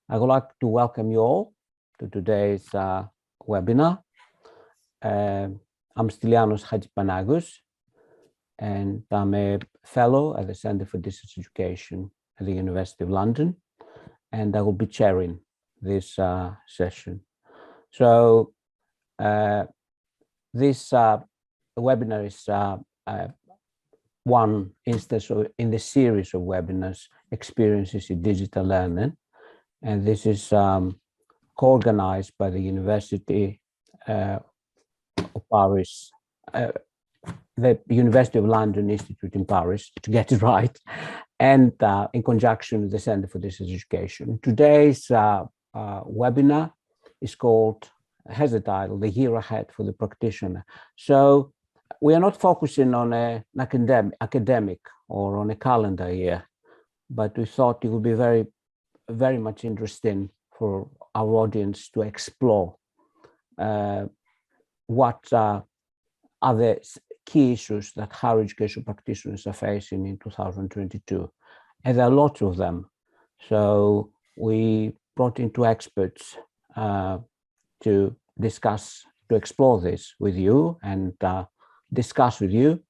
I would like to welcome you all to today's webinar. I'm Stylianos Hadjipanagos, and I'm a fellow at the Centre for Distance Education at the University of London, and I will be chairing this session. So this webinar is one instance in the series of webinars, Experiences in Digital Learning. And this is co-organized by the University of Paris, the University of London Institute in Paris, to get it right, and in conjunction with the Centre for Distance Education. Today's webinar is has the title, The Year Ahead for the Practitioner. So we are not focusing on an academic or on a calendar year, but we thought it would be very much interesting for our audience to explore what are the key issues that higher education practitioners are facing in 2022. And there are lots of them. So we brought in two experts to explore this with you and discuss with you.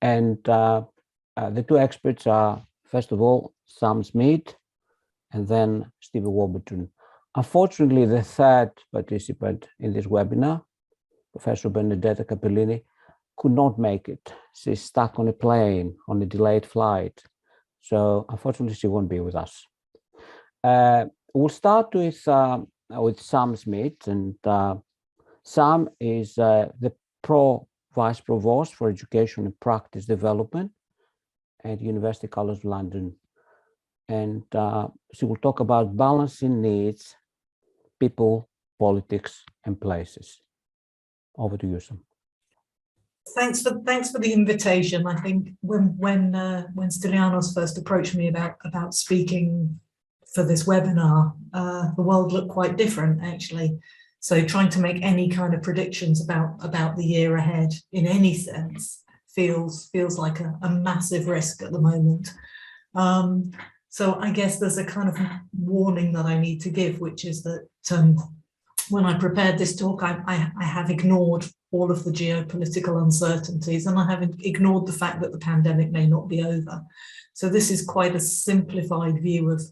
And the two experts are, first of all, Sam Smidt, and then Stephen Warburton. Unfortunately, the third participant in this webinar, Professor Benedetta Capellini, could not make it. She's stuck on a plane on a delayed flight. So unfortunately, she won't be with us. We'll start with Sam Smidt, and Sam is the Vice Provost for Education and Practice Development at University College London. And she will talk about balancing needs, people, politics, and places. Over to you, Sam. Thanks for the invitation. I think when Stylianos first approached me about speaking for this webinar, the world looked quite different, actually. So trying to make any kind of predictions about the year ahead in any sense feels like a massive risk at the moment. So I guess there's a kind of warning that I need to give, which is that when I prepared this talk, I have ignored all of the geopolitical uncertainties, and I have ignored the fact that the pandemic may not be over. So this is quite a simplified view of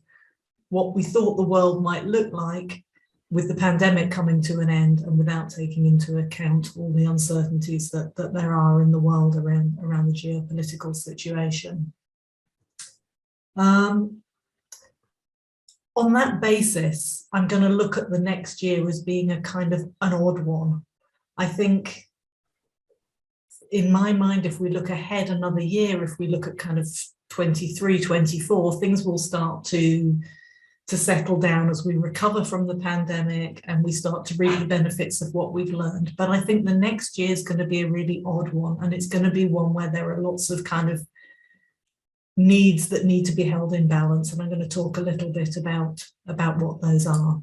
what we thought the world might look like with the pandemic coming to an end, and without taking into account all the uncertainties that there are in the world around the geopolitical situation. On that basis, I'm going to look at the next year as being a kind of an odd one. I think, in my mind, if we look ahead another year, if we look at kind of 23, 24, things will start to settle down as we recover from the pandemic and we start to reap the benefits of what we've learned. But I think the next year is going to be a really odd one, and it's going to be one where there are lots of kind of needs that need to be held in balance, and I'm going to talk a little bit about what those are.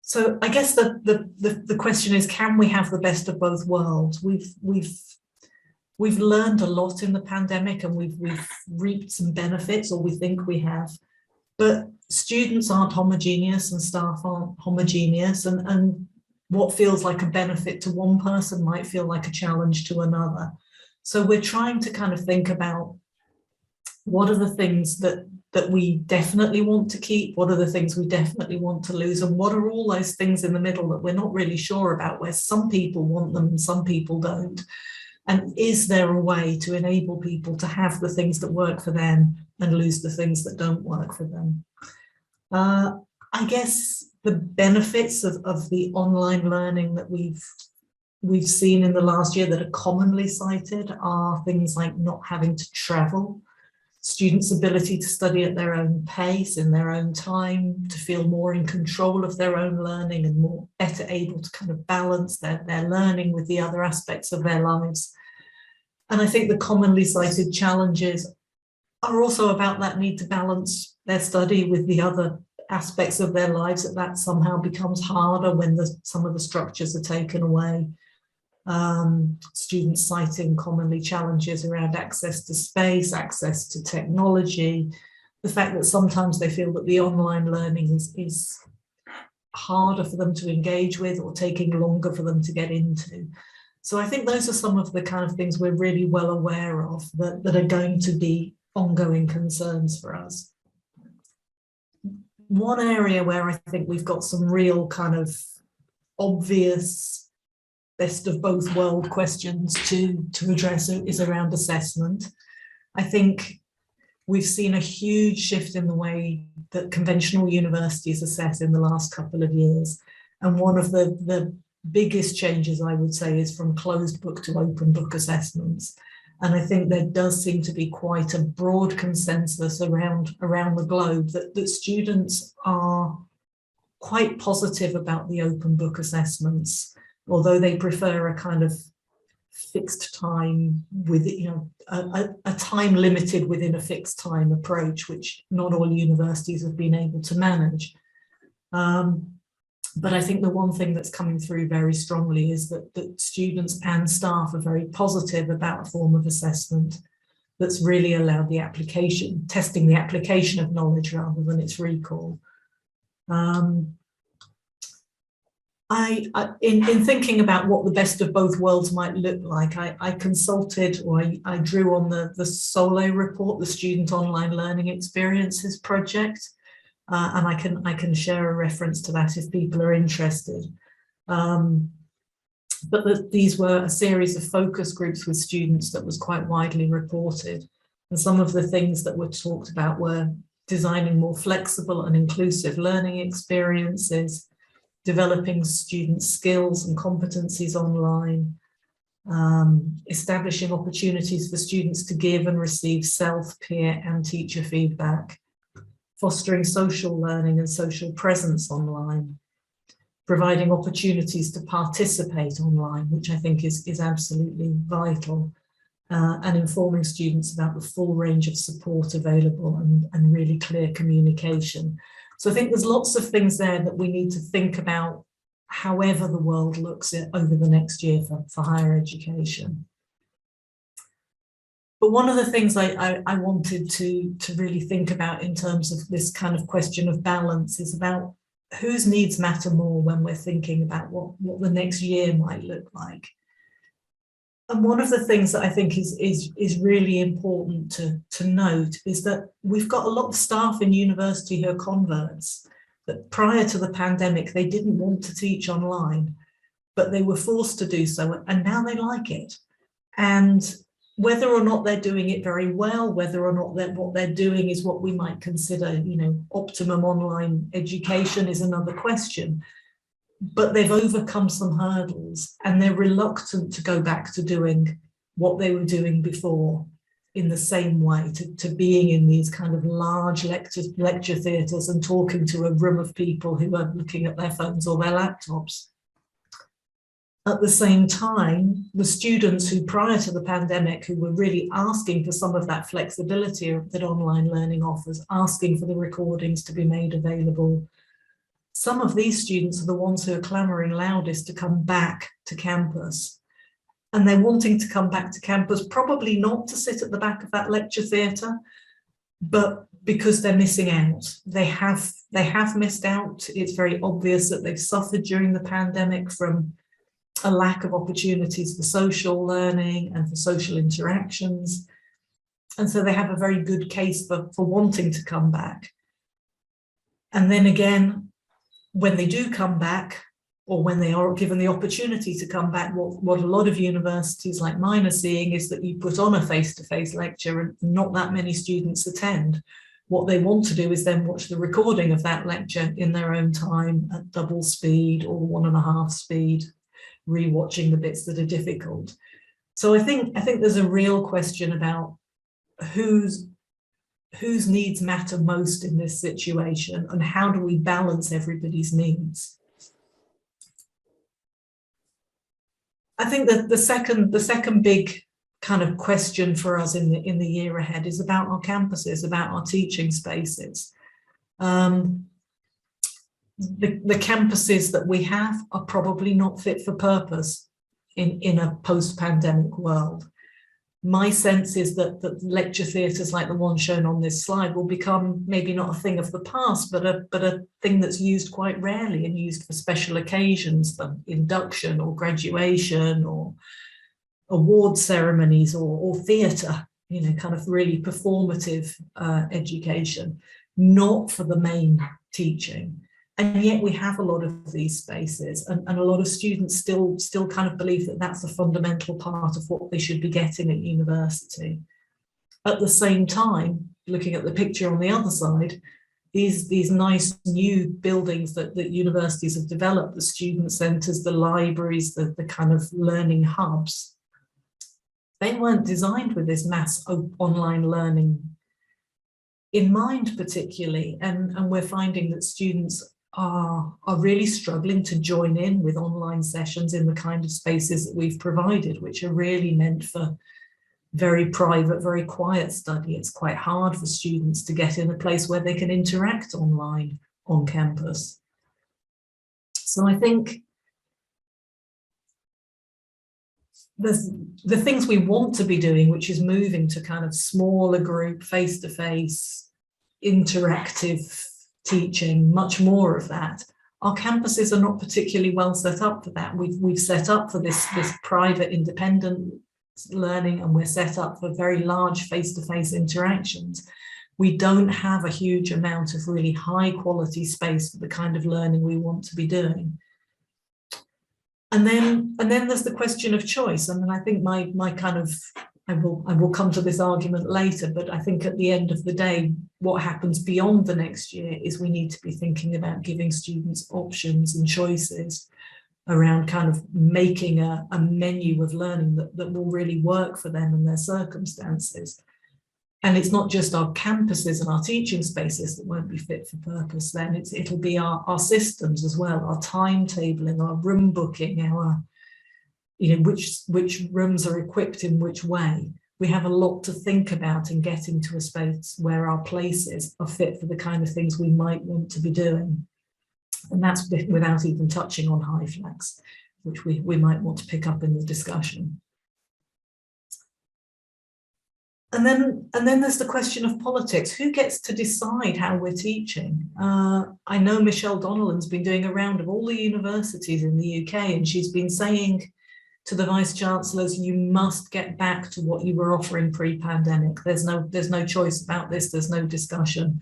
So I guess the question is, can we have the best of both worlds? We've learned a lot in the pandemic, and we've reaped some benefits, or we think we have, but students aren't homogeneous and staff aren't homogeneous, and what feels like a benefit to one person might feel like a challenge to another. So we're trying to kind of think about what are the things that we definitely want to keep, what are the things we definitely want to lose, and what are all those things in the middle that we're not really sure about, where some people want them and some people don't. And is there a way to enable people to have the things that work for them and lose the things that don't work for them? I guess the benefits of the online learning that we've seen in the last year that are commonly cited are things like not having to travel, students' ability to study at their own pace, in their own time, to feel more in control of their own learning and more better able to kind of balance their learning with the other aspects of their lives. And I think the commonly cited challenges are also about that need to balance their study with the other aspects of their lives, that somehow becomes harder when some of the structures are taken away. students citing commonly challenges around access to space, access to technology, the fact that sometimes they feel that the online learning is harder for them to engage with or taking longer for them to get into. So I think those are some of the kind of things we're really well aware of that are going to be ongoing concerns for us. One area where I think we've got some real kind of obvious best of both world questions to address is around assessment. I think we've seen a huge shift in the way that conventional universities assess in the last couple of years. And one of the biggest changes, I would say, is from closed book to open book assessments. And I think there does seem to be quite a broad consensus around the globe that students are quite positive about the open book assessments, although they prefer a kind of fixed time with, a time limited within a fixed time approach, which not all universities have been able to manage. But I think the one thing that's coming through very strongly is that students and staff are very positive about a form of assessment that's really allowed the application, testing the application of knowledge rather than its recall. In thinking about what the best of both worlds might look like, I consulted, or I drew on the SOLO report, the Student Online Learning Experiences project, and I can share a reference to that if people are interested. But these were a series of focus groups with students that was quite widely reported. And some of the things that were talked about were designing more flexible and inclusive learning experiences, developing student skills and competencies online, establishing opportunities for students to give and receive self, peer and teacher feedback, fostering social learning and social presence online, providing opportunities to participate online, which I think is absolutely vital, and informing students about the full range of support available and really clear communication. So I think there's lots of things there that we need to think about, however the world looks at over the next year for higher education. But one of the things I wanted to really think about in terms of this kind of question of balance is about whose needs matter more when we're thinking about what the next year might look like. And one of the things that I think is really important to note is that we've got a lot of staff in university who are converts, that prior to the pandemic, they didn't want to teach online, but they were forced to do so, and now they like it. And whether or not they're doing it very well, whether or not what they're doing is what we might consider, optimum online education is another question. But they've overcome some hurdles and they're reluctant to go back to doing what they were doing before in the same way, to being in these kind of large lecture theatres and talking to a room of people who are looking at their phones or their laptops. At the same time, the students who prior to the pandemic, who were really asking for some of that flexibility that online learning offers, asking for the recordings to be made available, some of these students are the ones who are clamouring loudest to come back to campus. And they're wanting to come back to campus, probably not to sit at the back of that lecture theatre, but because they're missing out. They have missed out. It's very obvious that they've suffered during the pandemic from a lack of opportunities for social learning and for social interactions. And so they have a very good case for wanting to come back. And then again, when they do come back, or when they are given the opportunity to come back, what a lot of universities like mine are seeing is that you put on a face-to-face lecture and not that many students attend. What they want to do is then watch the recording of that lecture in their own time at double speed or 1.5 speed, rewatching the bits that are difficult. So I think there's a real question about whose needs matter most in this situation and how do we balance everybody's needs. I think that the second big kind of question for us in the year ahead is about our campuses, about our teaching spaces. The campuses that we have are probably not fit for purpose in a post-pandemic world. My sense is that lecture theatres like the one shown on this slide will become maybe not a thing of the past, but a thing that's used quite rarely and used for special occasions, the induction or graduation or award ceremonies or theatre, you know, kind of really performative education, not for the main teaching. And yet we have a lot of these spaces, and a lot of students still kind of believe that that's a fundamental part of what they should be getting at university. At the same time, looking at the picture on the other side, these nice new buildings that universities have developed, the student centres, the libraries, the kind of learning hubs, they weren't designed with this mass online learning in mind particularly, and we're finding that students are really struggling to join in with online sessions in the kind of spaces that we've provided, which are really meant for very private, very quiet study. It's quite hard for students to get in a place where they can interact online on campus. So I think there's the things we want to be doing, which is moving to kind of smaller group, face-to-face, interactive teaching, much more of that. Our campuses are not particularly well set up for that. We've set up for this private independent learning, and we're set up for very large face-to-face interactions. We don't have a huge amount of really high quality space for the kind of learning we want to be doing. And then there's the question of choice. I mean, I think my kind of, I will come to this argument later, but I think at the end of the day, what happens beyond the next year is we need to be thinking about giving students options and choices around kind of making a menu of learning that will really work for them and their circumstances. And it's not just our campuses and our teaching spaces that won't be fit for purpose then, it'll be our systems as well, our timetabling, our room booking, our, you know, which rooms are equipped in which way. We have a lot to think about in getting to a space where our places are fit for the kind of things we might want to be doing. And that's without even touching on HyFlex, which we might want to pick up in the discussion. And then there's the question of politics. Who gets to decide how we're teaching? I know Michelle Donnellan's been doing a round of all the universities in the UK, and she's been saying to the vice chancellors, you must get back to what you were offering pre-pandemic. There's no choice about this. There's no discussion.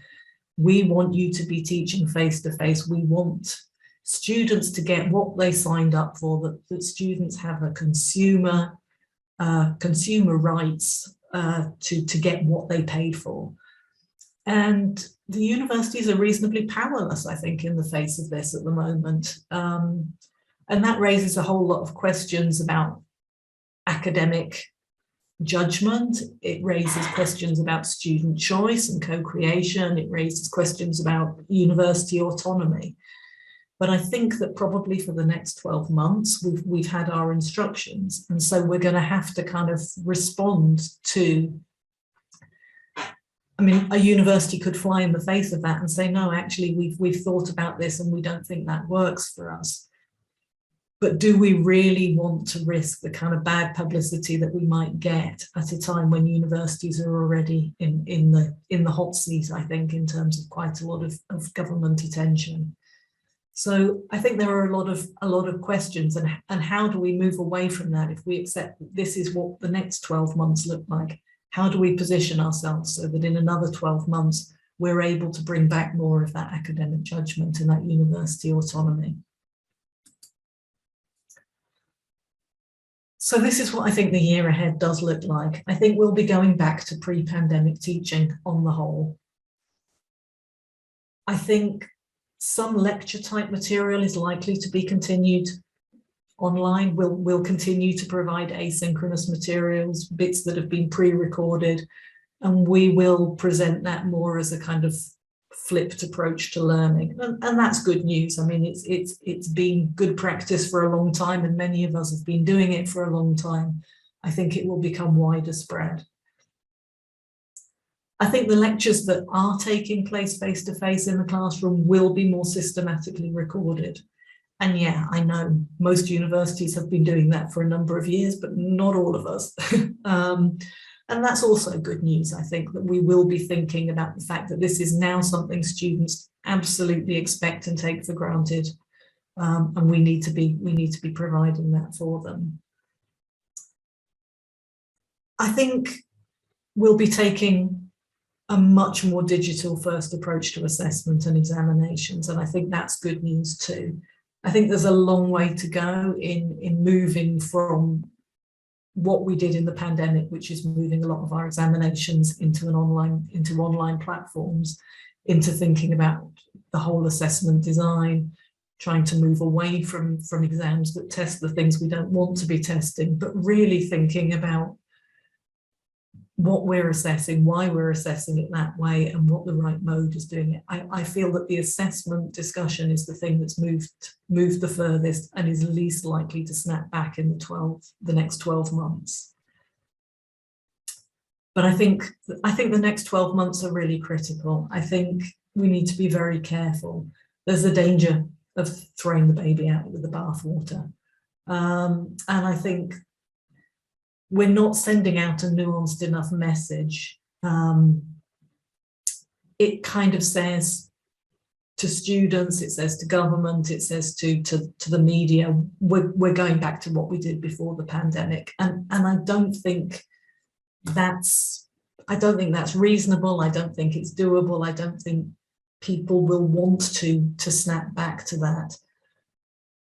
We want you to be teaching face-to-face. We want students to get what they signed up for, that students have a consumer rights to get what they paid for. And the universities are reasonably powerless, I think, in the face of this at the moment. And that raises a whole lot of questions about academic judgment. It raises questions about student choice and co-creation. It raises questions about university autonomy. But I think that probably for the next 12 months, we've had our instructions. And so we're going to have to kind of respond to, I mean, a university could fly in the face of that and say, no, actually, we've thought about this and we don't think that works for us. But do we really want to risk the kind of bad publicity that we might get at a time when universities are already in the hot seat, I think, in terms of quite a lot of government attention? So I think there are a lot of questions, and how do we move away from that if we accept that this is what the next 12 months look like? How do we position ourselves so that in another 12 months we're able to bring back more of that academic judgment and that university autonomy? So this is what I think the year ahead does look like. I think we'll be going back to pre-pandemic teaching on the whole. I think some lecture type material is likely to be continued online. We'll continue to provide asynchronous materials, bits that have been pre-recorded, and we will present that more as a kind of flipped approach to learning. And that's good news. I mean, it's been good practice for a long time, and many of us have been doing it for a long time. I think it will become wider spread. I think the lectures that are taking place face-to-face in the classroom will be more systematically recorded. And yeah, I know most universities have been doing that for a number of years, but not all of us. And that's also good news, I think, that we will be thinking about the fact that this is now something students absolutely expect and take for granted. And we need to be providing that for them. I think we'll be taking a much more digital first approach to assessment and examinations, and I think that's good news too. I think there's a long way to go in moving from what we did in the pandemic, which is moving a lot of our examinations into online platforms, into thinking about the whole assessment design, trying to move away from exams that test the things we don't want to be testing, but really thinking about what we're assessing, why we're assessing it that way, and what the right mode is doing it. I feel that the assessment discussion is the thing that's moved the furthest and is least likely to snap back in the next 12 months. But I think the next 12 months are really critical. I think we need to be very careful. There's a danger of throwing the baby out with the bathwater. And I think we're not sending out a nuanced enough message. It kind of says to students, it says to government, it says to the media, we're going back to what we did before the pandemic. And I don't think that's reasonable. I don't think it's doable. I don't think people will want to snap back to that.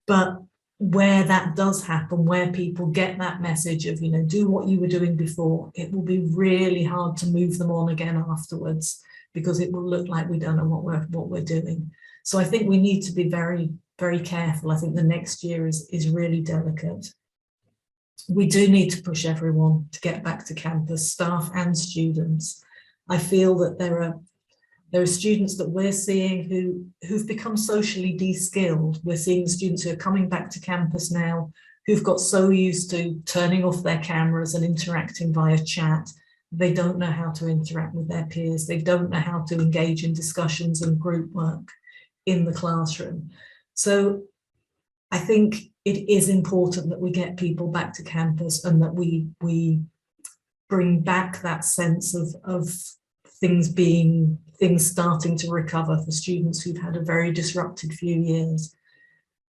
But where that does happen, where people get that message of, do what you were doing before, it will be really hard to move them on again afterwards, because it will look like we don't know what we're doing. So I think we need to be very, very careful. I think the next year is really delicate. We do need to push everyone to get back to campus, staff and students. I feel that there are students that we're seeing who've become socially de-skilled. We're seeing students who are coming back to campus now who've got so used to turning off their cameras and interacting via chat. They don't know how to interact with their peers. They don't know how to engage in discussions and group work in the classroom. So I think it is important that we get people back to campus and that we bring back that sense of things starting to recover for students who've had a very disrupted few years.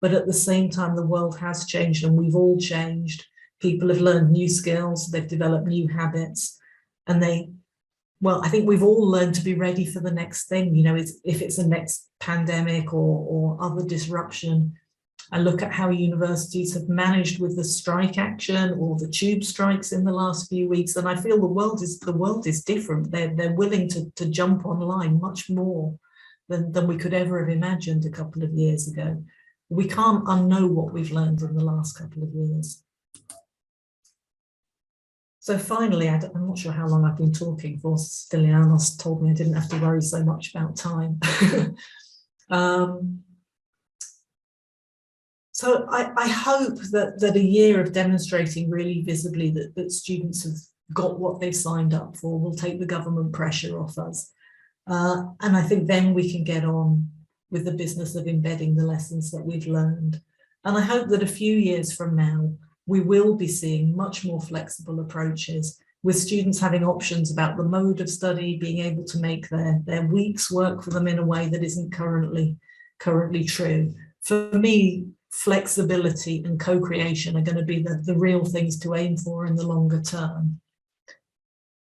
But at the same time, the world has changed and we've all changed. People have learned new skills, they've developed new habits, and I think we've all learned to be ready for the next thing. If it's a next pandemic or other disruption. I look at how universities have managed with the strike action or the tube strikes in the last few weeks, and I feel the world is different. They're willing to jump online much more than we could ever have imagined a couple of years ago. We can't unknow what we've learned in the last couple of years. So finally, I'm not sure how long I've been talking for. Stilianos told me I didn't have to worry so much about time. So I hope that a year of demonstrating really visibly that students have got what they've signed up for will take the government pressure off us. And I think then we can get on with the business of embedding the lessons that we've learned. And I hope that a few years from now, we will be seeing much more flexible approaches, with students having options about the mode of study, being able to make their weeks work for them in a way that isn't currently true. For me, flexibility and co-creation are going to be the real things to aim for in the longer term.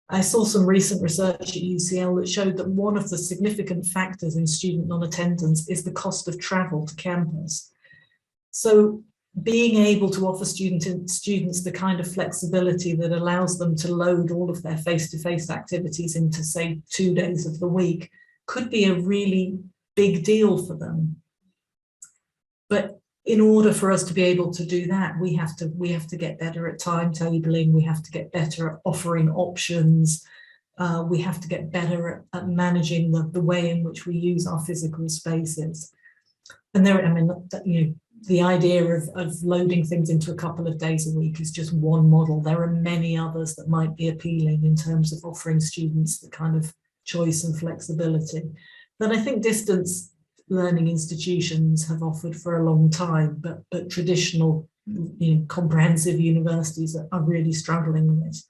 I saw some recent research at UCL that showed that one of the significant factors in student non-attendance is the cost of travel to campus. So being able to offer students the kind of flexibility that allows them to load all of their face-to-face activities into, say, 2 days of the week could be a really big deal for them. But in order for us to be able to do that, we have to get better at timetabling. We have to get better at offering options. We have to get better at managing the way in which we use our physical spaces. And the idea of loading things into a couple of days a week is just one model. There are many others that might be appealing in terms of offering students the kind of choice and flexibility. But I think distance learning institutions have offered for a long time, but traditional, comprehensive universities are really struggling with.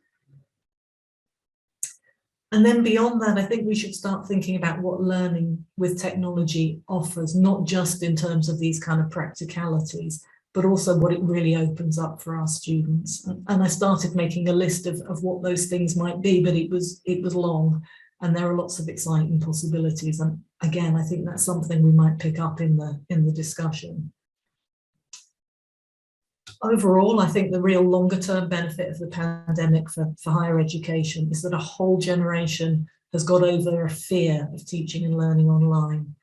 And then beyond that, I think we should start thinking about what learning with technology offers, not just in terms of these kind of practicalities, but also what it really opens up for our students. And I started making a list of what those things might be, but it was long, and there are lots of exciting possibilities. And again, I think that's something we might pick up in the discussion. Overall, I think the real longer term benefit of the pandemic for higher education is that a whole generation has got over a fear of teaching and learning online.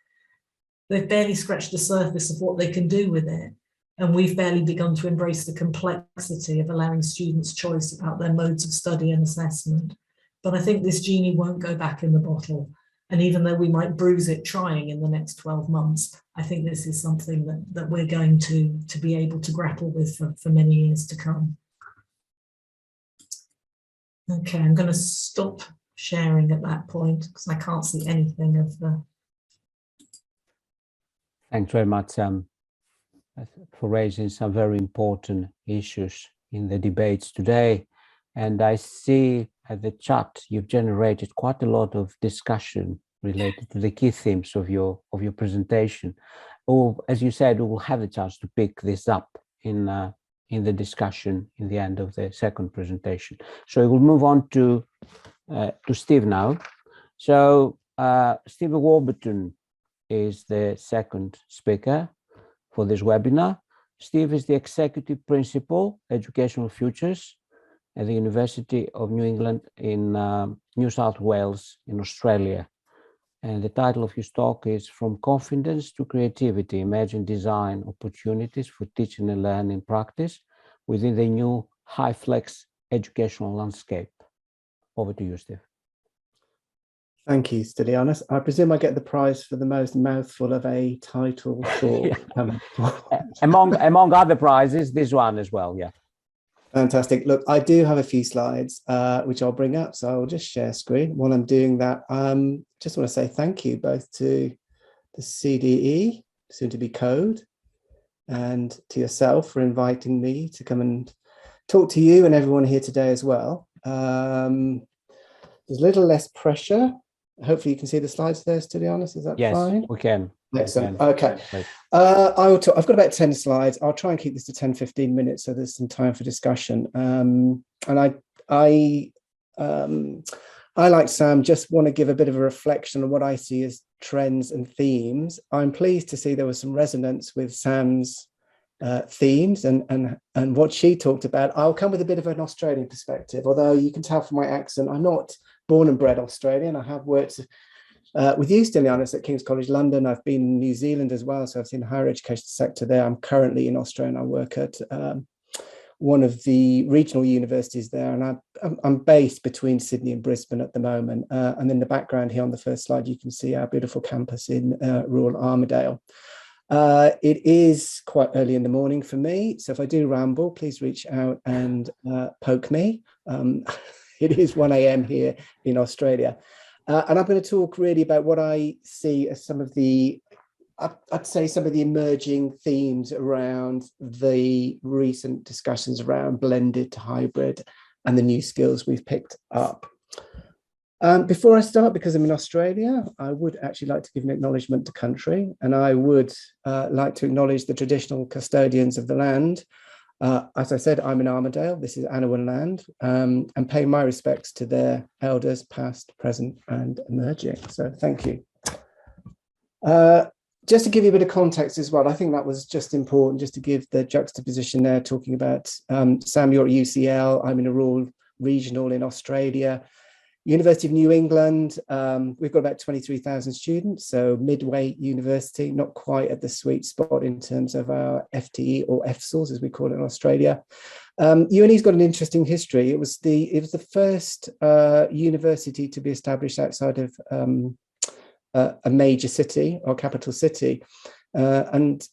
They've barely scratched the surface of what they can do with it. And we've barely begun to embrace the complexity of allowing students choice about their modes of study and assessment. But I think this genie won't go back in the bottle. And even though we might bruise it trying in the next 12 months, I think this is something that we're going to be able to grapple with for many years to come. Okay, I'm going to stop sharing at that point because I can't see anything of the... Thanks very much for raising some very important issues in the debates today. And I see at the chat you've generated quite a lot of discussion related to the key themes of your presentation. Or, as you said, we will have a chance to pick this up in the discussion in the end of the second presentation. So we'll move on to Steve now. So Steve Warburton is the second speaker for this webinar. Steve is the Executive Principal, Educational Futures at the University of New England in New South Wales in Australia. And the title of his talk is From Confidence to Creativity, Imagine Design Opportunities for Teaching and Learning Practice within the new high-flex educational landscape. Over to you, Steve. Thank you, Stylianos. I presume I get the prize for the most mouthful of a title talk. Among other prizes, this one as well, yeah. Fantastic. Look, I do have a few slides, which I'll bring up. So I'll just share screen. While I'm doing that, just want to say thank you both to the CDE, soon to be Code, and to yourself for inviting me to come and talk to you and everyone here today as well. There's a little less pressure. Hopefully you can see the slides there, Stylianos. Is that fine? Yes, we can. Excellent. Okay. I will talk. I've got about 10 slides. I'll try and keep this to 10, 15 minutes so there's some time for discussion. And I like Sam, just want to give a bit of a reflection on what I see as trends and themes. I'm pleased to see there was some resonance with Sam's themes and what she talked about. I'll come with a bit of an Australian perspective, although you can tell from my accent, I'm not born and bred Australian. I have worked with you, Stylianos, at King's College London. I've been in New Zealand as well, so I've seen the higher education sector there. I'm currently in Australia and I work at one of the regional universities there, and I'm based between Sydney and Brisbane at the moment. And in the background here on the first slide, you can see our beautiful campus in rural Armidale. It is quite early in the morning for me, so if I do ramble, please reach out and poke me. It is 1 a.m. here in Australia. And I'm going to talk really about what I see as some of the, I'd say some of the emerging themes around the recent discussions around blended to hybrid and the new skills we've picked up. Before I start, because I'm in Australia, I would actually like to give an acknowledgement to country, and I would like to acknowledge the traditional custodians of the land. As I said, I'm in Armidale. This is Anawan land, and pay my respects to their elders, past, present, and emerging. So thank you. Just to give you a bit of context as well, I think that was just important, just to give the juxtaposition there, talking about Sam, you're at UCL, I'm in a rural regional in Australia. University of New England, we've got about 23,000 students, so midway university, not quite at the sweet spot in terms of our FTE or FSOLs, as we call it in Australia. UNE's got an interesting history. It was the first university to be established outside of a major city or capital city, and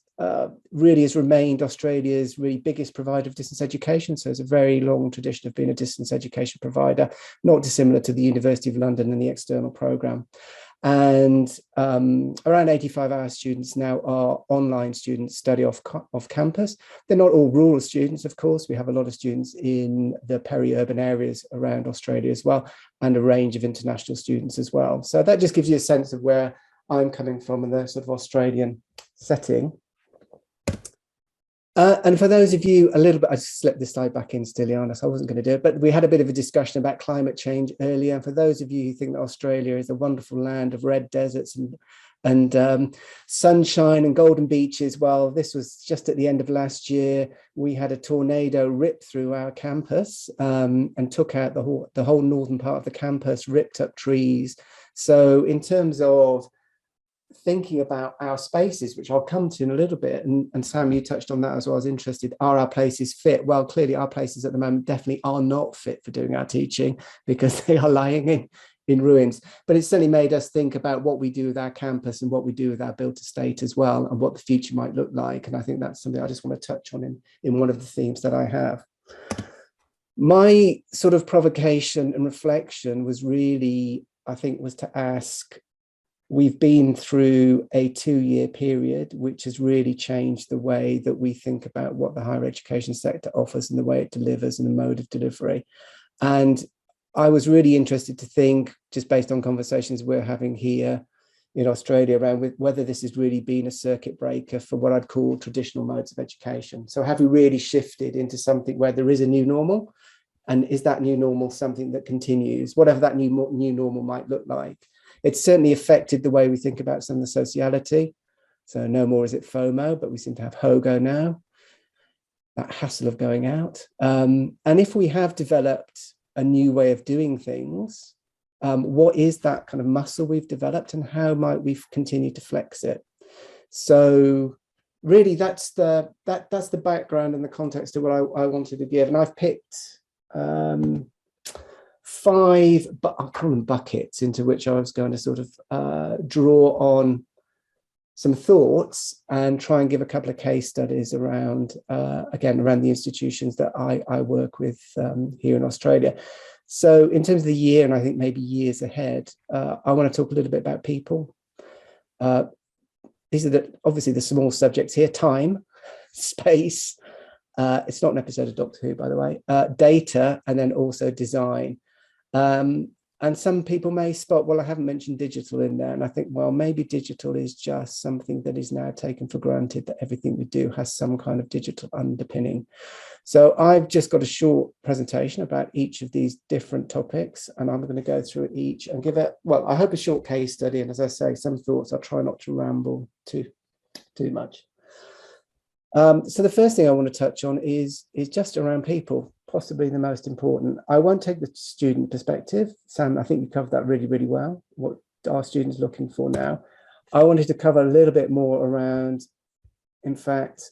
really has remained Australia's really biggest provider of distance education. So it's a very long tradition of being a distance education provider, not dissimilar to the University of London and the external programme. And around 85 of our students now are online students, study off campus. They're not all rural students, of course. We have a lot of students in the peri-urban areas around Australia as well, and a range of international students as well. So that just gives you a sense of where I'm coming from in the sort of Australian setting. And for those of you a little bit, I just slipped this slide back in, Stylianos, I wasn't going to do it, but we had a bit of a discussion about climate change earlier. And for those of you who think that Australia is a wonderful land of red deserts and sunshine and golden beaches, well, this was just at the end of last year. We had a tornado rip through our campus and took out the whole northern part of the campus, ripped up trees. So in terms of thinking about our spaces, which I'll come to in a little bit, and Sam, you touched on that as well. I was interested, are our places fit? Well, clearly our places at the moment definitely are not fit for doing our teaching because they are lying in ruins. But it's certainly made us think about what we do with our campus and what we do with our built estate as well, and what the future might look like. And I think that's something I just want to touch on in one of the themes that I have. My sort of provocation and reflection was really, I think, was to ask, we've been through a 2-year period, which has really changed the way that we think about what the higher education sector offers and the way it delivers and the mode of delivery. And I was really interested to think, just based on conversations we're having here in Australia, around whether this has really been a circuit breaker for what I'd call traditional modes of education. So have we really shifted into something where there is a new normal? And is that new normal something that continues, whatever that new normal might look like? It's certainly affected the way we think about some of the sociality. So no more is it FOMO, but we seem to have HOGO now, that hassle of going out. And if we have developed a new way of doing things, what is that kind of muscle we've developed and how might we continue to flex it? So really that's the background and the context of what I wanted to give. And I've picked 5, but I'll call them buckets, into which I was going to sort of draw on some thoughts and try and give a couple of case studies around, again, around the institutions that I work with here in Australia. So in terms of the year, and I think maybe years ahead, I want to talk a little bit about people. These are obviously the small subjects here: time, space. It's not an episode of Doctor Who, by the way. Data, and then also design. And some people may spot, well, I haven't mentioned digital in there. And I think, well, maybe digital is just something that is now taken for granted, that everything we do has some kind of digital underpinning. So I've just got a short presentation about each of these different topics, and I'm going to go through each and give it, well, I hope a short case study. And as I say, some thoughts. I'll try not to ramble too much. So the first thing I want to touch on is just around people, possibly the most important. I won't take the student perspective. Sam, I think you covered that really, really well. What are students looking for now? I wanted to cover a little bit more around, in fact,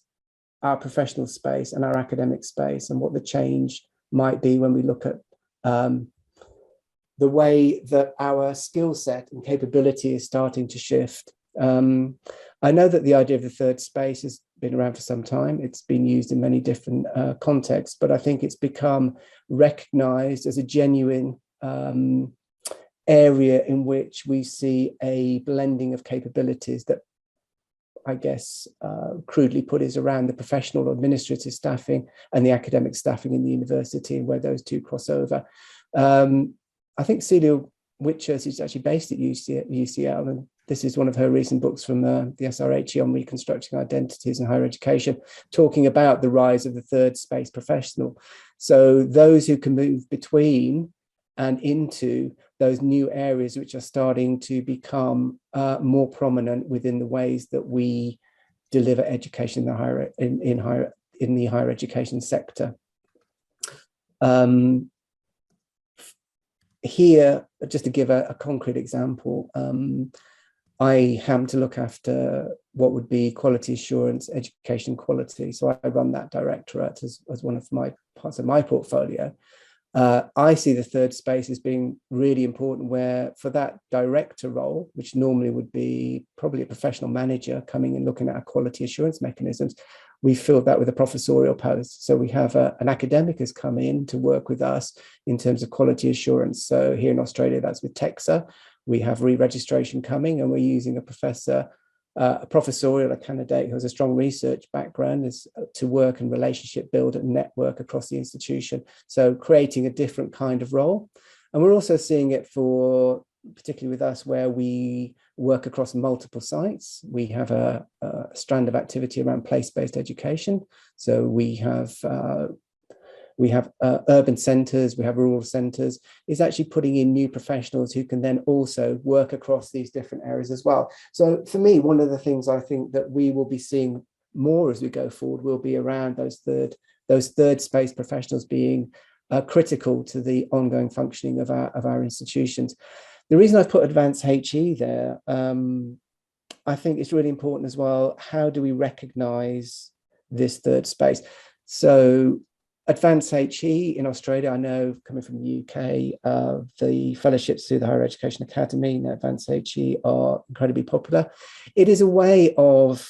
our professional space and our academic space and what the change might be when we look at the way that our skill set and capability is starting to shift. I know that the idea of the third space has been around for some time. It's been used in many different contexts, but I think it's become recognized as a genuine area in which we see a blending of capabilities that, I guess, crudely put, is around the professional administrative staffing and the academic staffing in the university, and where those two cross over. I think Celia Whitchurch is actually based at UCL, and this is one of her recent books from the SRHE on reconstructing identities in higher education, talking about the rise of the third space professional. So those who can move between and into those new areas which are starting to become more prominent within the ways that we deliver education in the higher education sector. Here, just to give a concrete example, I happen to look after what would be quality assurance, education quality. So I run that directorate as one of my parts of my portfolio. I see the third space as being really important, where for that director role, which normally would be probably a professional manager coming and looking at our quality assurance mechanisms, we filled that with a professorial post. So we have an academic has come in to work with us in terms of quality assurance. So here in Australia, that's with TEXA, We have re-registration coming, and we're using a professor, a professorial, a candidate who has a strong research background is to work and relationship build and network across the institution. So creating a different kind of role. And we're also seeing it for, particularly with us, where we work across multiple sites. We have a strand of activity around place-based education. So we have urban centres, we have rural centres, is actually putting in new professionals who can then also work across these different areas as well. So for me, one of the things I think that we will be seeing more as we go forward will be around those third space professionals being critical to the ongoing functioning of our institutions. The reason I've put advanced HE there, I think it's really important as well. How do we recognise this third space? So advanced HE in Australia, I know coming from the UK, the fellowships through the Higher Education Academy, now advanced HE, are incredibly popular. It is a way of,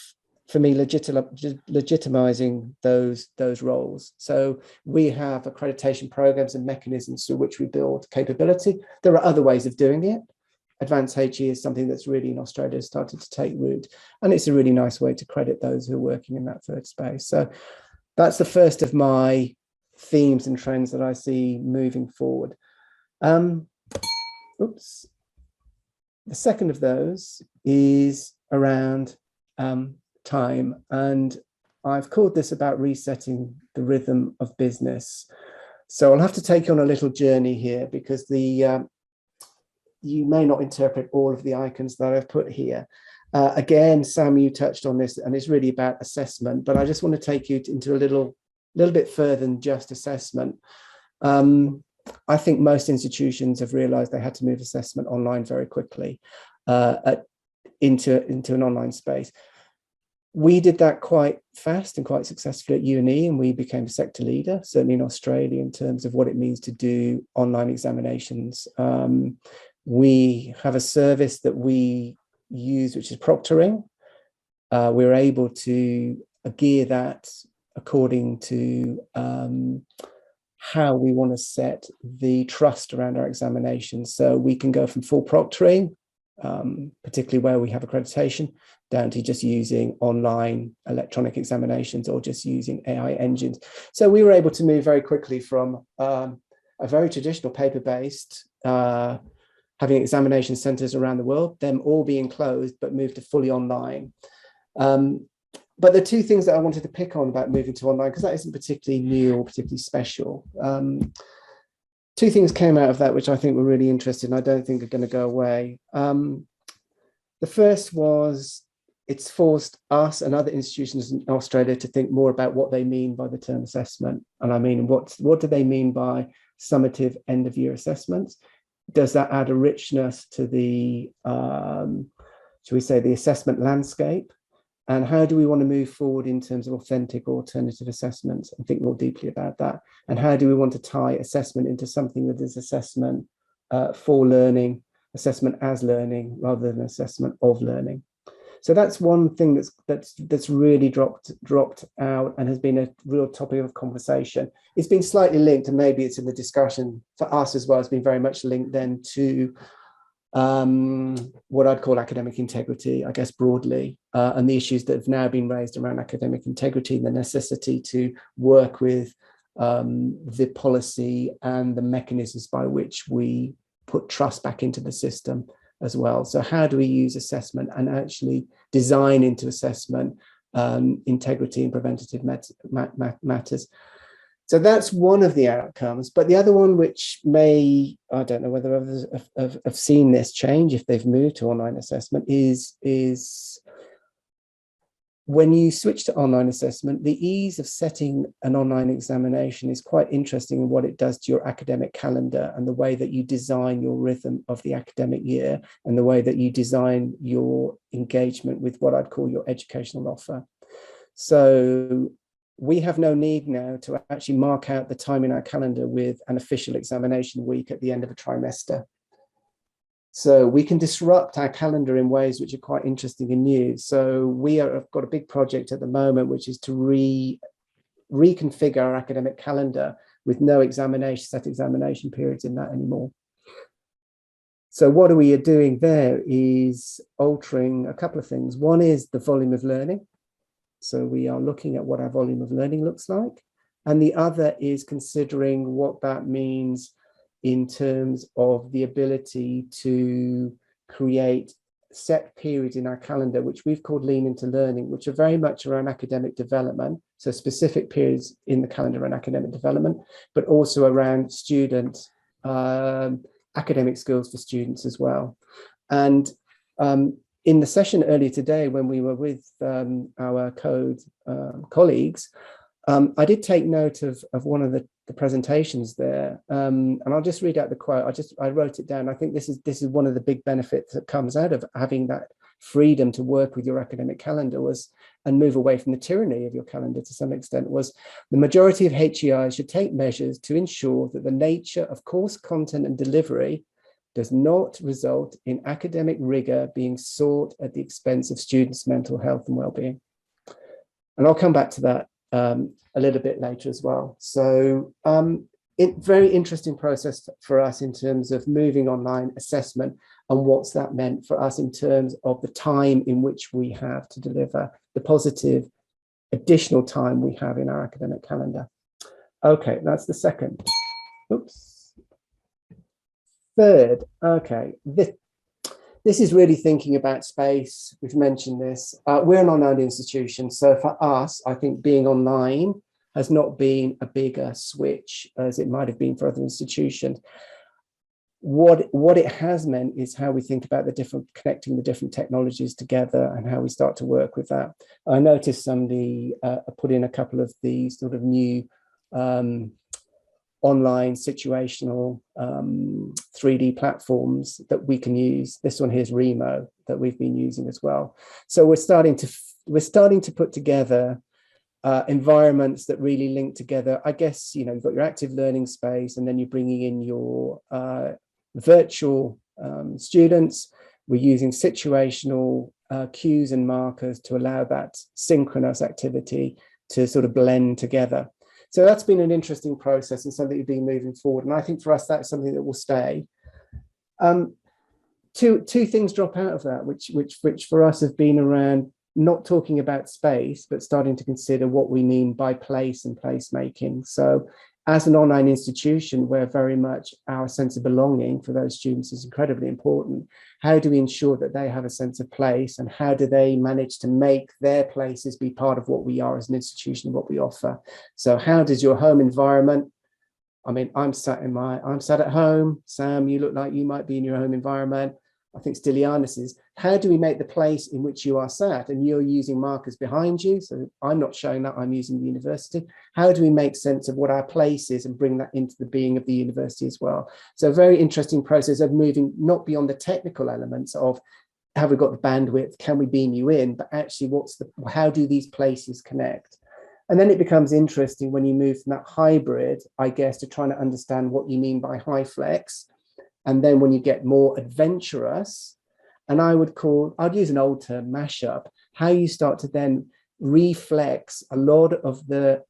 for me, legitimizing those roles. So we have accreditation programs and mechanisms through which we build capability. There are other ways of doing it. Advanced HE is something that's really in Australia started to take root, and it's a really nice way to credit those who are working in that third space. So that's the first of my themes and trends that I see moving forward. Oops. The second of those is around time, and I've called this about resetting the rhythm of business. So I'll have to take you on a little journey here, because you may not interpret all of the icons that I've put here. Again, Sam, you touched on this, and it's really about assessment, but I just want to take you into a little bit further than just assessment. I think most institutions have realized they had to move assessment online very quickly into an online space. We did that quite fast and quite successfully at UNE, and we became a sector leader, certainly in Australia, in terms of what it means to do online examinations. We have a service that we use, which is proctoring. We're able to gear that according to how we want to set the trust around our examinations. So we can go from full proctoring, particularly where we have accreditation, down to just using online electronic examinations or just using AI engines. So we were able to move very quickly from a very traditional paper-based, having examination centres around the world, them all being closed, but moved to fully online. But the two things that I wanted to pick on about moving to online, because that isn't particularly new or particularly special. Two things came out of that, which I think were really interesting, and I don't think are going to go away. The first was, it's forced us and other institutions in Australia to think more about what they mean by the term assessment. And I mean, what do they mean by summative end of year assessments? Does that add a richness to the, shall we say, the assessment landscape? And how do we want to move forward in terms of authentic alternative assessments and think more deeply about that? And how do we want to tie assessment into something that is assessment for learning, assessment as learning, rather than assessment of learning? So that's one thing that's really dropped out and has been a real topic of conversation. It's been slightly linked, and maybe it's in the discussion for us as well. It's been very much linked then to what I'd call academic integrity, I guess, broadly, and the issues that have now been raised around academic integrity and the necessity to work with the policy and the mechanisms by which we put trust back into the system as well. So how do we use assessment and actually design into assessment integrity and preventative matters? So that's one of the outcomes. But the other one, which may, I don't know whether others have seen this change if they've moved to online assessment, is when you switch to online assessment, the ease of setting an online examination is quite interesting in what it does to your academic calendar and the way that you design your rhythm of the academic year and the way that you design your engagement with what I'd call your educational offer. So we have no need now to actually mark out the time in our calendar with an official examination week at the end of a trimester. So we can disrupt our calendar in ways which are quite interesting and new. So we have got a big project at the moment, which is to reconfigure our academic calendar with no set examination periods in that anymore. So what we are doing there is altering a couple of things. One is the volume of learning. So we are looking at what our volume of learning looks like. And the other is considering what that means in terms of the ability to create set periods in our calendar, which we've called lean into learning, which are very much around academic development. So specific periods in the calendar around academic development, but also around student academic skills for students as well. And in the session earlier today, when we were with our code colleagues, I did take note of one of the presentations there, and I'll just read out the quote. I wrote it down. I think this is one of the big benefits that comes out of having that freedom to work with your academic calendar and move away from the tyranny of your calendar to some extent, was the majority of HEIs should take measures to ensure that the nature of course content and delivery does not result in academic rigor being sought at the expense of students' mental health and well-being. And I'll come back to that a little bit later as well. So very interesting process for us in terms of moving online assessment and what's that meant for us in terms of the time in which we have to deliver the positive additional time we have in our academic calendar. Okay, that's the second. Oops. Third, okay, this is really thinking about space. We've mentioned this. We're an online institution, so for us, I think being online has not been a bigger switch as it might have been for other institutions. What it has meant is how we think about connecting the different technologies together and how we start to work with that. I noticed somebody put in a couple of these sort of new online situational 3D platforms that we can use. This one here is Remo that we've been using as well. So we're starting to put together environments that really link together. I guess, you know, you've got your active learning space, and then you're bringing in your virtual students. We're using situational cues and markers to allow that synchronous activity to sort of blend together. So that's been an interesting process and something we've been moving forward. And I think for us, that's something that will stay. Two things drop out of that, which for us have been around not talking about space, but starting to consider what we mean by place and placemaking. So as an online institution, where very much our sense of belonging for those students is incredibly important, how do we ensure that they have a sense of place, and how do they manage to make their places be part of what we are as an institution, what we offer? So how does your home environment, I mean, I'm sat at home. Sam, you look like you might be in your home environment. I think Stylianis is, how do we make the place in which you are sat, and you're using markers behind you, so I'm not showing that, I'm using the university. How do we make sense of what our place is and bring that into the being of the university as well? So a very interesting process of moving not beyond the technical elements of have we got the bandwidth, can we beam you in, but actually how do these places connect? And then it becomes interesting when you move from that hybrid, I guess, to trying to understand what you mean by high flex. And then when you get more adventurous, and I'd use an old term, mashup, how you start to then reflex a lot of the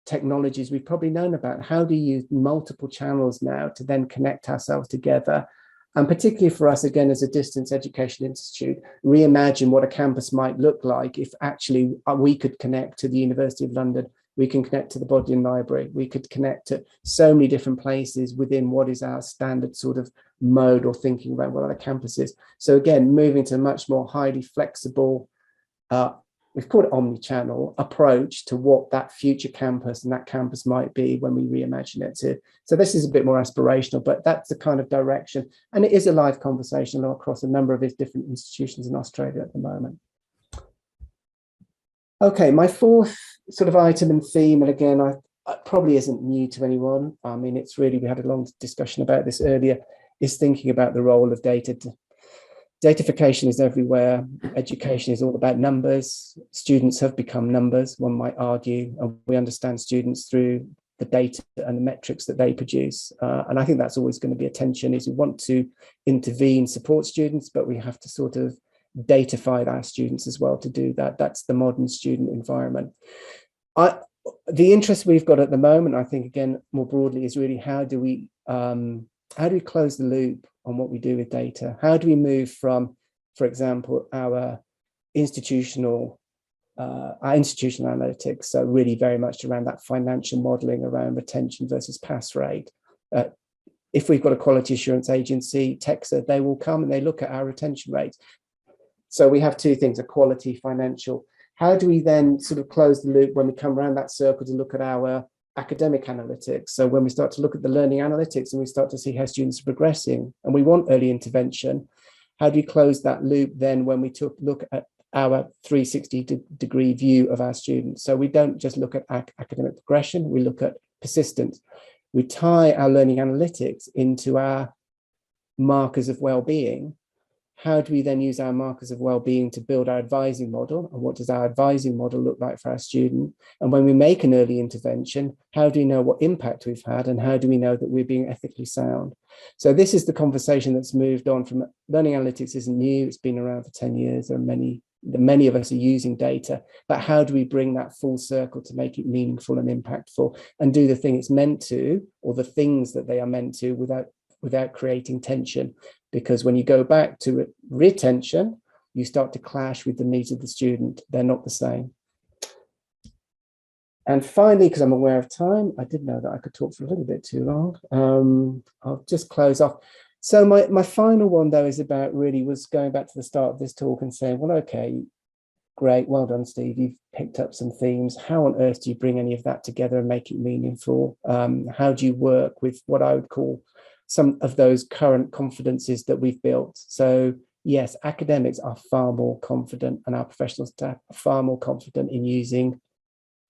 technologies we've probably known about. How do you use multiple channels now to then connect ourselves together? And particularly for us, again, as a distance education institute, reimagine what a campus might look like if actually we could connect to the University of London. We can connect to the Bodleian Library. We could connect to so many different places within what is our standard sort of mode or thinking about what our campus is. So again, moving to a much more highly flexible, we've called it omni-channel approach to what that future campus and that campus might be when we reimagine it too. So this is a bit more aspirational, but that's the kind of direction. And it is a live conversation across a number of its different institutions in Australia at the moment. Okay, my fourth sort of item and theme, and again, I probably isn't new to anyone. I mean, it's really, we had a long discussion about this earlier, is thinking about the role of data. Datafication is everywhere. Education is all about numbers. Students have become numbers, one might argue, and we understand students through the data and the metrics that they produce. And I think that's always going to be a tension, is we want to intervene, support students, but we have to sort of datafy our students as well to do that. That's the modern student environment. The interest we've got at the moment, I think, again, more broadly, is really how do we close the loop on what we do with data? How do we move from, for example, our institutional analytics, so really very much around that financial modeling around retention versus pass rate. If we've got a quality assurance agency, TEXA, they will come and they look at our retention rate. So we have two things, a quality, financial. How do we then sort of close the loop when we come around that circle to look at our academic analytics? So when we start to look at the learning analytics and we start to see how students are progressing and we want early intervention, how do you close that loop then when we look at our 360-degree view of our students? So we don't just look at academic progression, we look at persistence. We tie our learning analytics into our markers of well-being. How do we then use our markers of well-being to build our advising model? And what does our advising model look like for our student? And when we make an early intervention, how do we know what impact we've had? And how do we know that we're being ethically sound? So this is the conversation that's moved on from learning analytics isn't new. It's been around for 10 years. There are many of us are using data, but how do we bring that full circle to make it meaningful and impactful and do the thing it's meant to, or the things that they are meant to, without creating tension? Because when you go back to retention, you start to clash with the needs of the student. They're not the same. And finally, because I'm aware of time, I did know that I could talk for a little bit too long. I'll just close off. So my final one, though, is about really was going back to the start of this talk and saying, well, okay, great, well done, Steve. You've picked up some themes. How on earth do you bring any of that together and make it meaningful? How do you work with what I would call some of those current confidences that we've built? So yes, academics are far more confident and our professional staff are far more confident in using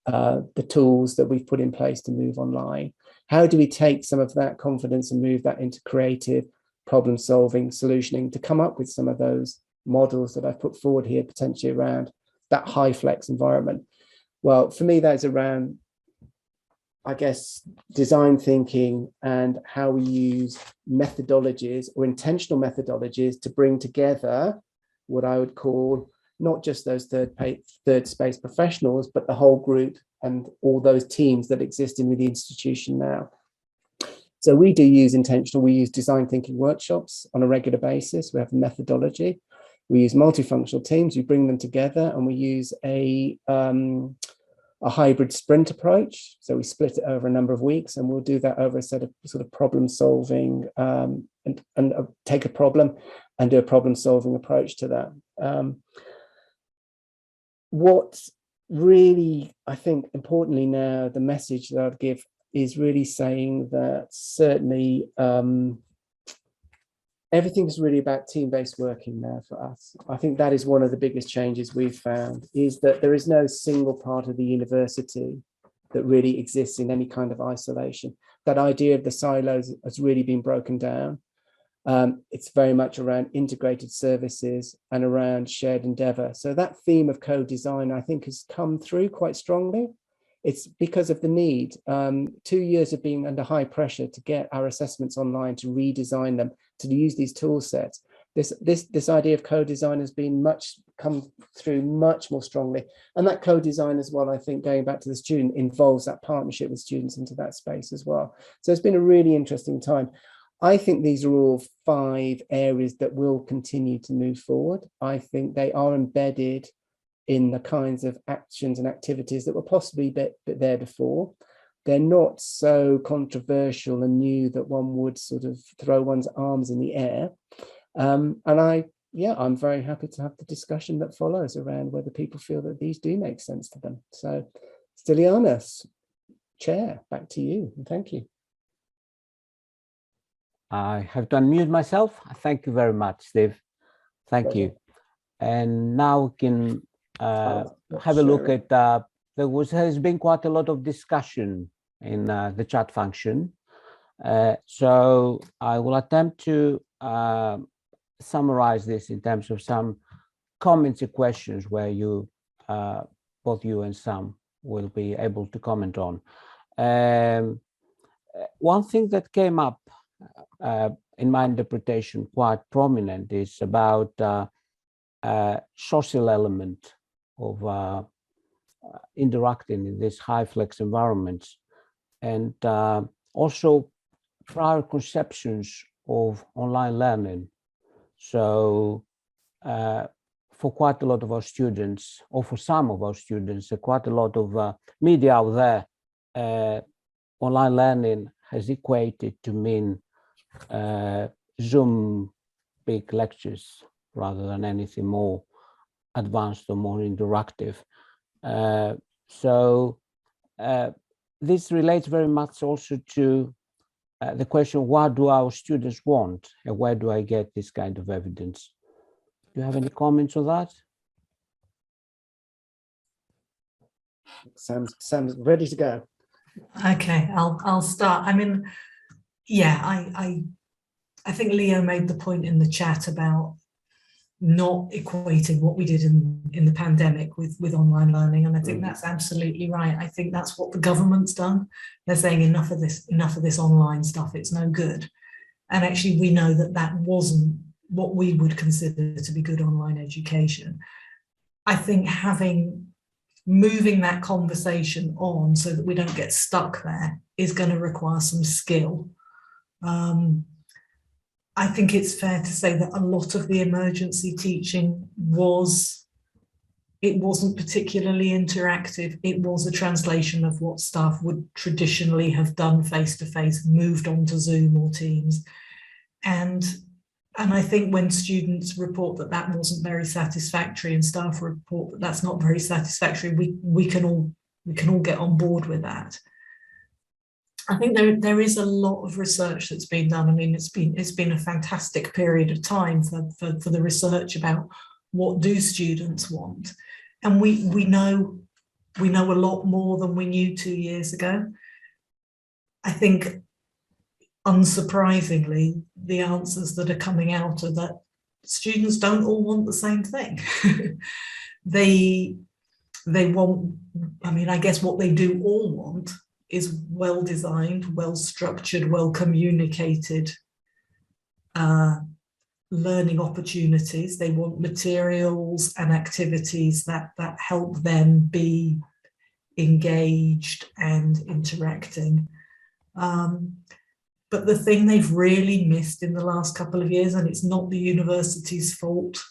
the tools that we've put in place to move online. How do we take some of that confidence and move that into creative problem solving, solutioning to come up with some of those models that I've put forward here, potentially around that high flex environment? Well, for me, that's around, I guess, design thinking and how we use methodologies or intentional methodologies to bring together what I would call not just those third space professionals, but the whole group and all those teams that exist in the institution now. So we do use we use design thinking workshops on a regular basis. We have a methodology. We use multifunctional teams. We bring them together and we use a hybrid sprint approach. So we split it over a number of weeks and we'll do that over a set of sort of problem solving and take a problem and do a problem solving approach to that. What really, I think, importantly now, the message that I'd give is really saying that certainly everything is really about team-based working now for us. I think that is one of the biggest changes we've found, is that there is no single part of the university that really exists in any kind of isolation. That idea of the silos has really been broken down. It's very much around integrated services and around shared endeavor. So that theme of co-design, I think, has come through quite strongly. It's because of the need. 2 years of being under high pressure to get our assessments online, to redesign them, to use these tool sets. This idea of co-design has been come through much more strongly. And that co-design as well, I think, going back to the student, involves that partnership with students into that space as well. So it's been a really interesting time. I think these are all 5 areas that will continue to move forward. I think they are embedded in the kinds of actions and activities that were possibly there before. They're not so controversial and new that one would sort of throw one's arms in the air. And I'm very happy to have the discussion that follows around whether people feel that these do make sense to them. So, Stylianos, Chair, back to you, and thank you. I have to unmute myself. Thank you very much, Steve. Thank you. And now we can have a look at, has been quite a lot of discussion in the chat function. So I will attempt to summarize this in terms of some comments and questions where you, both you and Sam, will be able to comment on. One thing that came up in my interpretation quite prominent is about social element of interacting in these high flex environments, and also prior conceptions of online learning. So for quite a lot of our students, or for some of our students, quite a lot of media out there, online learning has equated to mean Zoom big lectures rather than anything more advanced or more interactive. So this relates very much also to the question, what do our students want and where do I get this kind of evidence? Do you have any comments on that? Sam's ready to go. Okay, I'll start. I mean, yeah, I think Leo made the point in the chat about not equating what we did in the pandemic with online learning, and I think that's absolutely right. I think that's what the government's done. They're saying enough of this online stuff, it's no good. And actually we know that that wasn't what we would consider to be good online education. I think moving that conversation on so that we don't get stuck there is going to require some skill. I think it's fair to say that a lot of the emergency teaching wasn't particularly interactive. It was a translation of what staff would traditionally have done face-to-face, moved on to Zoom or Teams. And I think when students report that that wasn't very satisfactory and staff report that that's not very satisfactory, we can all get on board with that. I think there is a lot of research that's been done. I mean, it's been a fantastic period of time for the research about what do students want, and we know a lot more than we knew 2 years ago. I think, unsurprisingly, the answers that are coming out are that students don't all want the same thing. They want, I mean, I guess what they do all want is well-designed, well-structured, well-communicated learning opportunities. They want materials and activities that help them be engaged and interacting. But the thing they've really missed in the last couple of years, and it's not the university's fault,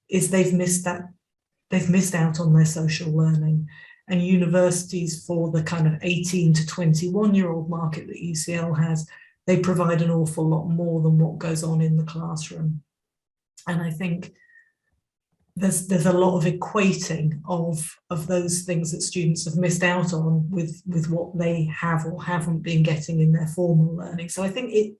is they've missed out on their social learning. And universities, for the kind of 18 to 21-year-old market that UCL has, they provide an awful lot more than what goes on in the classroom. And I think there's a lot of equating of those things that students have missed out on with what they have or haven't been getting in their formal learning. So I think I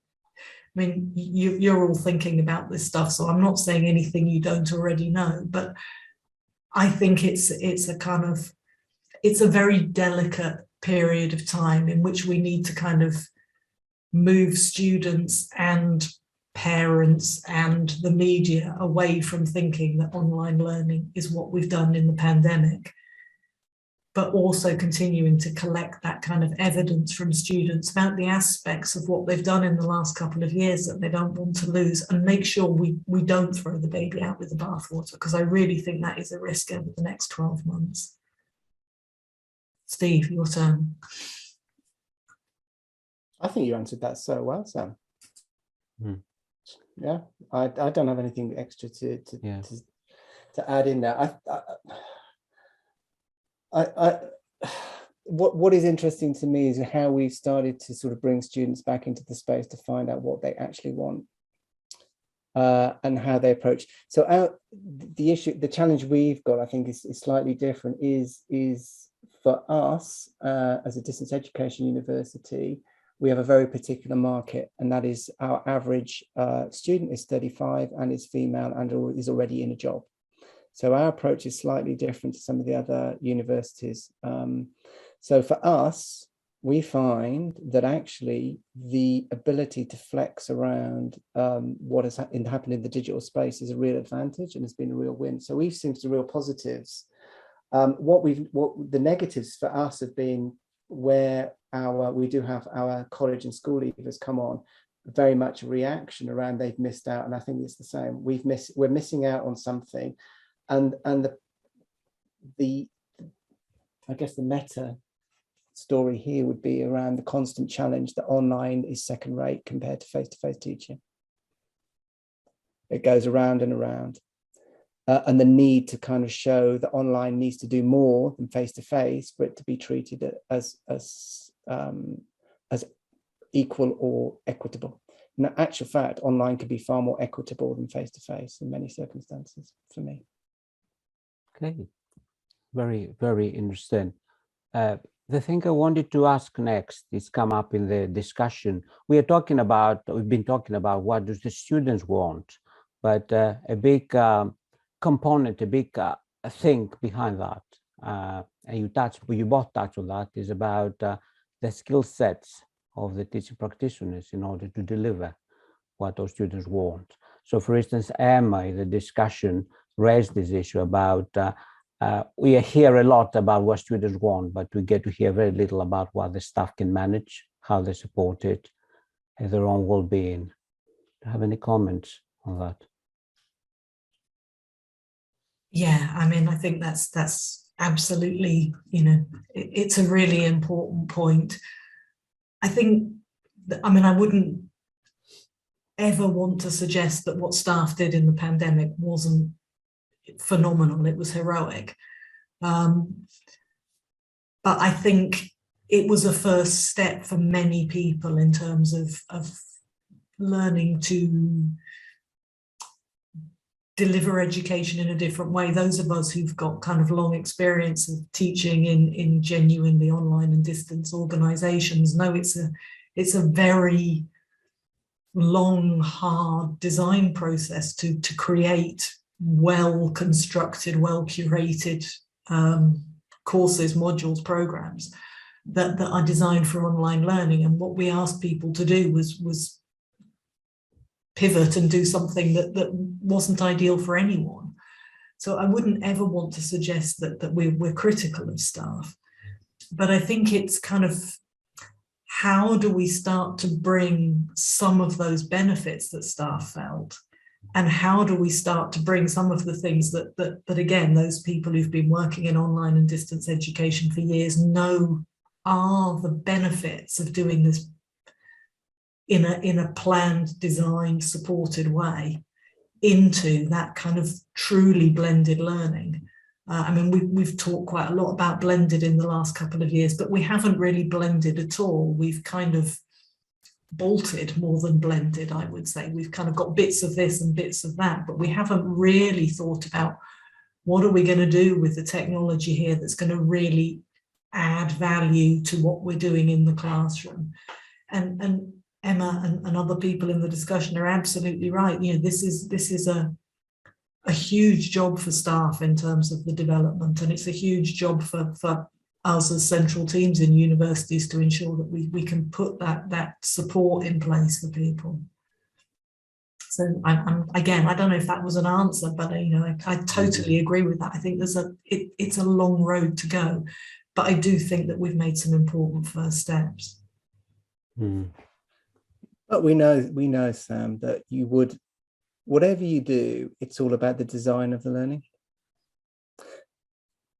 mean, you're all thinking about this stuff, so I'm not saying anything you don't already know, but I think it's a very delicate period of time in which we need to kind of move students and parents and the media away from thinking that online learning is what we've done in the pandemic, but also continuing to collect that kind of evidence from students about the aspects of what they've done in the last couple of years that they don't want to lose, and make sure we don't throw the baby out with the bathwater, because I really think that is a risk over the next 12 months. Steve, your turn. I think you answered that so well, Sam. Yeah, I don't have anything extra to add in there. What is interesting to me is how we've started to sort of bring students back into the space to find out what they actually want and how they approach. So the challenge we've got, I think, is slightly different. Is for us as a distance education university, we have a very particular market, and that is our average student is 35 and is female and is already in a job. So our approach is slightly different to some of the other universities. So for us, we find that actually the ability to flex around what has happened in the digital space is a real advantage and has been a real win. So we've seen some real positives. What the negatives for us have been where we do have our college and school leavers come on, very much a reaction around they've missed out, and I think it's the same. We're missing out on something, and the I guess the meta story here would be around the constant challenge that online is second rate compared to face-to-face teaching. It goes around and around. And the need to kind of show that online needs to do more than face-to-face for it to be treated as equal or equitable. In actual fact, online could be far more equitable than face-to-face in many circumstances for me. Okay, very, very interesting. The thing I wanted to ask next is come up in the discussion. We've been talking about what do the students want, but a big component, a big thing behind that, and you both touched on that, is about the skill sets of the teaching practitioners in order to deliver what those students want. So for instance, Emma in the discussion raised this issue about we hear a lot about what students want, but we get to hear very little about what the staff can manage, how they support it, and their own well-being. Do you have any comments on that? Yeah, I mean, I think that's absolutely, it's a really important point. I think, I wouldn't ever want to suggest that what staff did in the pandemic wasn't phenomenal, it was heroic. But I think it was a first step for many people in terms of learning to deliver education in a different way. Those of us who've got kind of long experience of teaching in genuinely online and distance organizations know it's a very long, hard design process to create well-constructed, well-curated courses, modules, programs that are designed for online learning. And what we asked people to do was pivot and do something that wasn't ideal for anyone. So I wouldn't ever want to suggest that we're critical of staff. But I think it's kind of, how do we start to bring some of those benefits that staff felt? And how do we start to bring some of the things that again, those people who've been working in online and distance education for years know are the benefits of doing this in a planned, designed, supported way into that kind of truly blended learning. We've talked quite a lot about blended in the last couple of years, but we haven't really blended at all. We've kind of bolted more than blended, I would say. We've kind of got bits of this and bits of that, but we haven't really thought about what are we going to do with the technology here that's going to really add value to what we're doing in the classroom. And Emma and other people in the discussion are absolutely right. This is a huge job for staff in terms of the development, and it's a huge job for us as central teams in universities to ensure that we can put that support in place for people. So again, I don't know if that was an answer, but I totally agree with that. I think it's a long road to go, but I do think that we've made some important first steps. But we know, Sam, that you would, whatever you do, it's all about the design of the learning.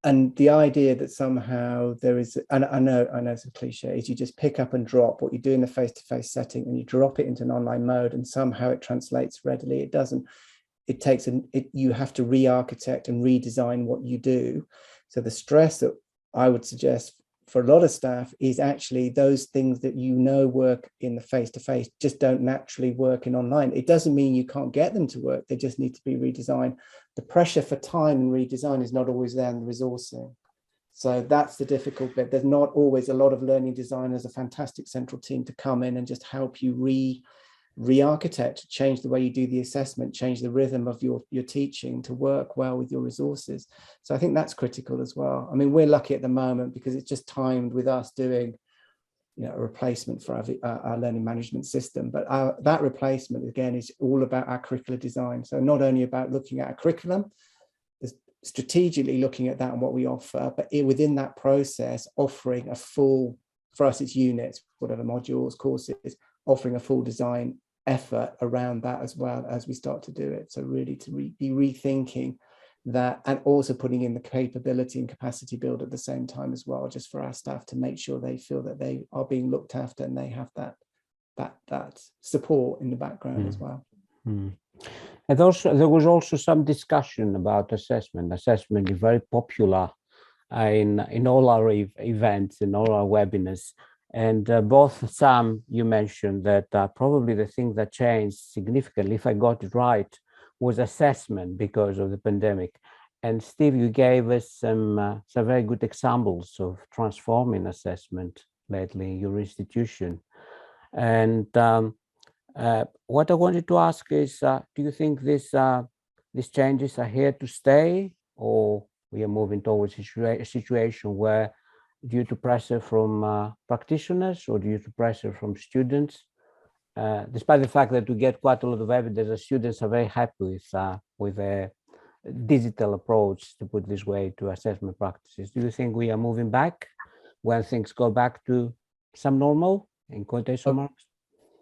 And the idea that somehow there is, and I know it's a cliche, is you just pick up and drop what you do in a face-to-face setting and you drop it into an online mode and somehow it translates readily. It doesn't. It takes you have to re-architect and redesign what you do. So the stress that I would suggest for a lot of staff is actually those things that work in the face-to-face just don't naturally work in online. It doesn't mean you can't get them to work, they just need to be redesigned. The pressure for time and redesign is not always there in the resourcing. So that's the difficult bit. There's not always a lot of learning designers, a fantastic central team to come in and just help you re-architect, change the way you do the assessment, change the rhythm of your teaching to work well with your resources. So I think that's critical as well. We're lucky at the moment because it's just timed with us doing a replacement for our learning management system. But that replacement, again, is all about our curricular design. So not only about looking at a curriculum, strategically looking at that and what we offer, but within that process, offering a full, for us it's units, whatever modules, courses, offering a full design effort around that as well as we start to do it. So really to be rethinking that, and also putting in the capability and capacity build at the same time as well, just for our staff to make sure they feel that they are being looked after and they have that support in the background as well. And also, there was also some discussion about assessment. Assessment is very popular in all our events, in all our webinars. And both Sam, you mentioned that probably the thing that changed significantly, if I got it right, was assessment because of the pandemic. And Steve, you gave us some very good examples of transforming assessment lately in your institution. And what I wanted to ask is, do you think these changes are here to stay, or we are moving towards a situation where, due to pressure from practitioners or due to pressure from students, despite the fact that we get quite a lot of evidence that students are very happy with a digital approach, to put this way, to assessment practices, do you think we are moving back when things go back to some normal, in quotation marks?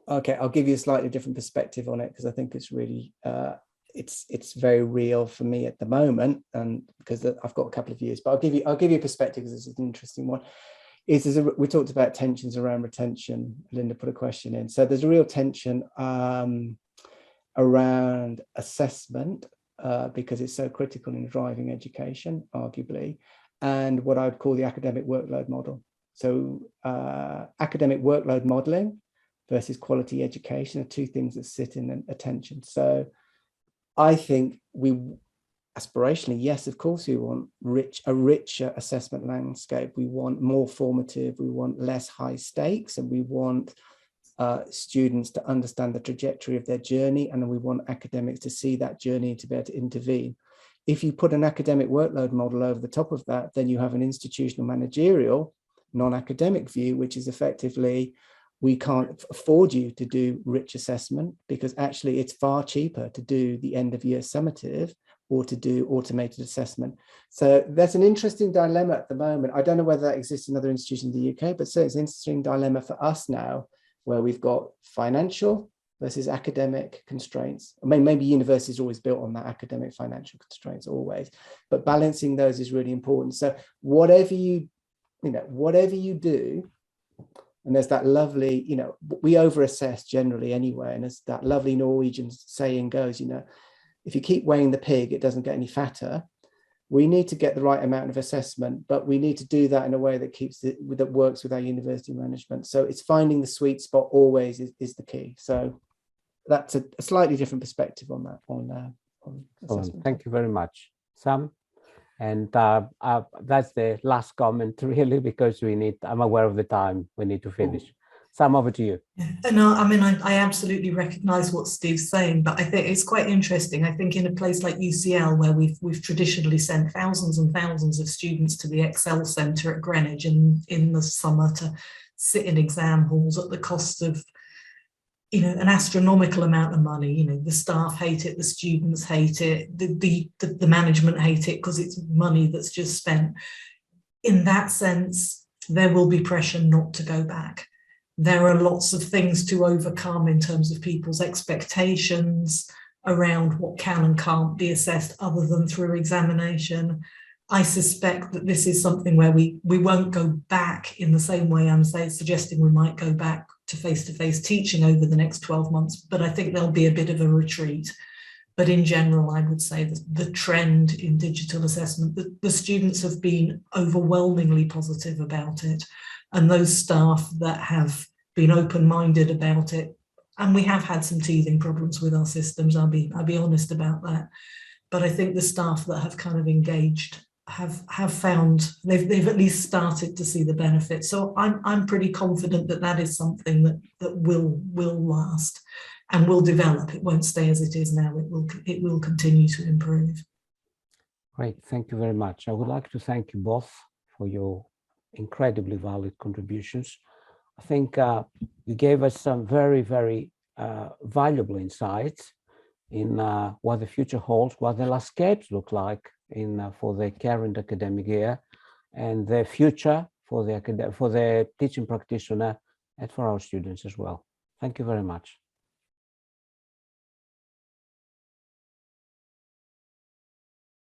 Okay, I'll give you a slightly different perspective on it, because I think it's really it's very real for me at the moment, and because I've got a couple of years. But I'll give you a perspective, because it's an interesting one. We talked about tensions around retention. Linda put a question in, so there's a real tension around assessment because it's so critical in driving education, arguably, and what I would call the academic workload model. So academic workload modeling versus quality education are two things that sit in attention. So I think aspirationally, yes, of course, we want a richer assessment landscape. We want more formative, we want less high stakes, and we want students to understand the trajectory of their journey, and then we want academics to see that journey and to be able to intervene. If you put an academic workload model over the top of that, then you have an institutional managerial, non-academic view, which is effectively, we can't afford you to do rich assessment, because actually it's far cheaper to do the end of year summative or to do automated assessment. So that's an interesting dilemma at the moment. I don't know whether that exists in other institutions in the UK, but certainly it's an interesting dilemma for us now, where we've got financial versus academic constraints. I mean, maybe universities are always built on that academic financial constraints always, but balancing those is really important. So whatever you do, and there's that lovely, we over-assess generally anyway. And as that lovely Norwegian saying goes, if you keep weighing the pig, it doesn't get any fatter. We need to get the right amount of assessment, but we need to do that in a way that works with our university management. So it's finding the sweet spot always is the key. So that's a slightly different perspective on that, on assessment. Thank you very much, Sam. And that's the last comment, really, because I'm aware of the time, we need to finish. Sam, over to you. No, I mean, I absolutely recognise what Steve's saying, but I think it's quite interesting. I think in a place like UCL, where we've traditionally sent thousands and thousands of students to the Excel Centre at Greenwich in the summer to sit in exam halls at the cost of an astronomical amount of money. The staff hate it, the students hate it, the management hate it, because it's money that's just spent. In that sense, there will be pressure not to go back. There are lots of things to overcome in terms of people's expectations around what can and can't be assessed other than through examination. I suspect that this is something where we won't go back in the same way I'm suggesting we might go back to face-to-face teaching over the next 12 months, but I think there'll be a bit of a retreat. But in general, I would say that the trend in digital assessment, the students have been overwhelmingly positive about it, and those staff that have been open-minded about it, and we have had some teething problems with our systems, I'll be honest about that, but I think the staff that have kind of engaged have found they've at least started to see the benefits. So I'm pretty confident that is something that will last and will develop. It won't stay as it is now. It will continue to improve. Great, thank you very much. I would like to thank you both for your incredibly valid contributions. I think you gave us some very, very valuable insights in what the future holds, what the landscapes look like for the current academic year, and the future for the teaching practitioner and for our students as well. Thank you very much.